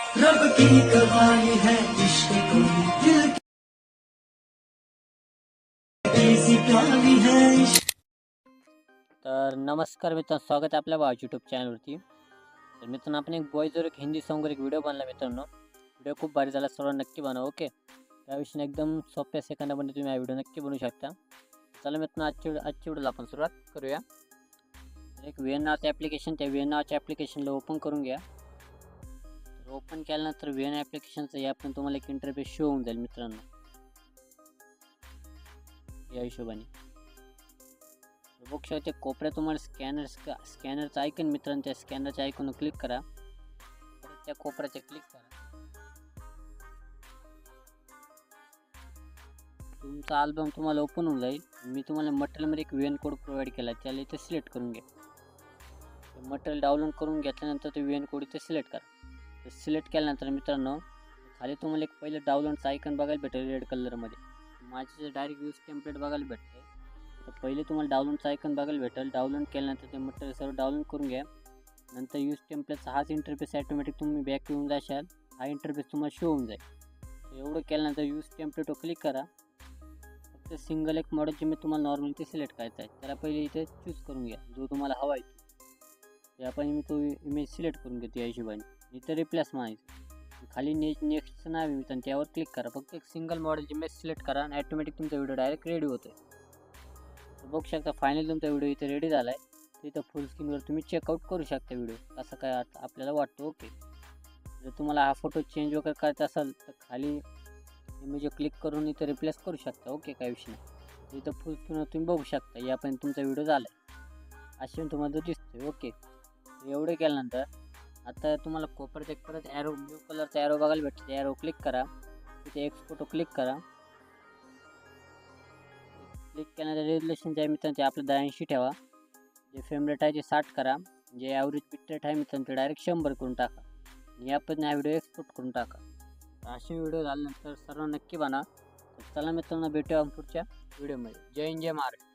रब की कमाई है इश्क कोई दिल की सी प्याली है इश्क। तर नमस्कार मित्रांनो, स्वागत आहे आपल्या भावाच्या यूट्यूब चॅनलवरती. तर मित्रांनो, आपण एक बॉयजवर एक हिंदी सॉन्गवर एक व्हिडिओ बनला मित्रांनो. व्हिडिओ खूप भारी झाला, सर्वांना नक्की बनवा. ओके, त्याविषयी एकदम सोप्या सेकंदामध्ये तुम्ही हा व्हिडिओ नक्की बनवू शकता. चला मित्रांनो, आजच्या व्हिडिओला आपण सुरुवात करूया. तर एक VN नावाचं ॲप्लिकेशन, त्या VN नावाच्या ॲप्लिकेशनला ओपन करून घ्या. तर ओपन केल्यानंतर VN ॲप्लिकेशनचं यातून तुम्हाला एक इंटरफेस शो होऊन जाईल मित्रांनो, या हिशोबाने. बघू शकते कोपऱ्यात तुम्हाला स्कॅनरचं आयकन मित्रांनो, त्या स्कॅनरच्या आयकॉनवर क्लिक करा. परत त्या कोपऱ्याचे क्लिक करा. तुमचा अल्बम तुम्हाला ओपन होऊन जाईल. मी तुम्हाला मटेरियलमध्ये एक VN कोड प्रोव्हाइड केला, त्याला इथे सिलेक्ट करून घ्या. मटेरियल डाउनलोड करून घेतल्यानंतर ते VN कोड इथे सिलेक्ट करा. तर सिलेक्ट केल्यानंतर मित्रांनो, खाली तुम्हाला एक पहिलं डाउनलोडचं आयकन बघायला भेटेल रेड कलरमध्ये. माझे डायरेक्ट यूज टेम्पलेट बघायला भेटते. तर पहिले तुम्हाला डाउनलोडचं आयकन बघायला भेटेल. डाउनलोड केल्यानंतर ते मटेरियल सर्व डाउनलोड करून घ्या. नंतर यूज टेम्पलेटचा हाच इंटरफेस ऑटोमॅटिक तुम्ही बॅक येऊन जाशाल, हा इंटरफेस तुम्हाला शो होऊन जाईल. तर एवढं केल्यानंतर यूज टेम्पलेटवर क्लिक करा. फक्त सिंगल एक मॉडेलचे मी तुम्हाला नॉर्मल ते सिलेक्ट करायचं आहे, त्याला पहिले इथे चूज करून घ्या जो तुम्हाला हवा आहे. त्यापैकी मी तो इमेज सिलेक्ट करून घेतो या हिशोबाने. इथं रिप्लेस मारायचं. खाली नेक्स्टचं नाव आहे मित्रांनो, त्यावर क्लिक करा. फक्त एक सिंगल मॉडेलची इमेज सिलेक्ट करा आणि ऑटोमॅटिक तुमचा व्हिडिओ डायरेक्ट रेडी होतो. बघू शकता फायनली तुमचा व्हिडिओ इथे रेडी झाला आहे. तिथं फुल स्क्रीनवर तुम्ही चेकआउट करू शकता व्हिडिओ कसं काय आपल्याला वाटतं. ओके, जर तुम्हाला हा फोटो चेंज वगैरे करायचा असेल तर खाली इमेज क्लिक करून इथं रिप्लेस करू शकता. ओके, काय विषय नाही. इथं फुल स्क्रीनवर तुम्ही बघू शकता यापर्यंत तुमचा व्हिडिओ झाला आहे असे तुम्हाला दिसतोय. ओके, एवढं केल्यानंतर आता तुम्हाला कोपऱ्यात एक परत ॲरो ब्ल्यू कलरचा ॲरो बघायला भेटतो. त्या ॲरो क्लिक करा. तिथे एक्सपोर्ट क्लिक करा. क्लिक केल्यानंतर रेझोल्युशन आहे मित्रांनो ते आपलं 82 ठेवा. जे फ्रेम रेट आहे ते 60 करा. जे ॲव्हरेज बिट रेट आहे मित्रांनो ते डायरेक्ट 100 करून टाका. या पद्धतीने हा व्हिडिओ एक्सपोर्ट करून टाका. असे व्हिडिओ झाल्यानंतर सर्व नक्की बना. चला मित्रांनो, भेटूया पुढच्या व्हिडिओमध्ये. जय हिंद, जय महाराष्ट्र.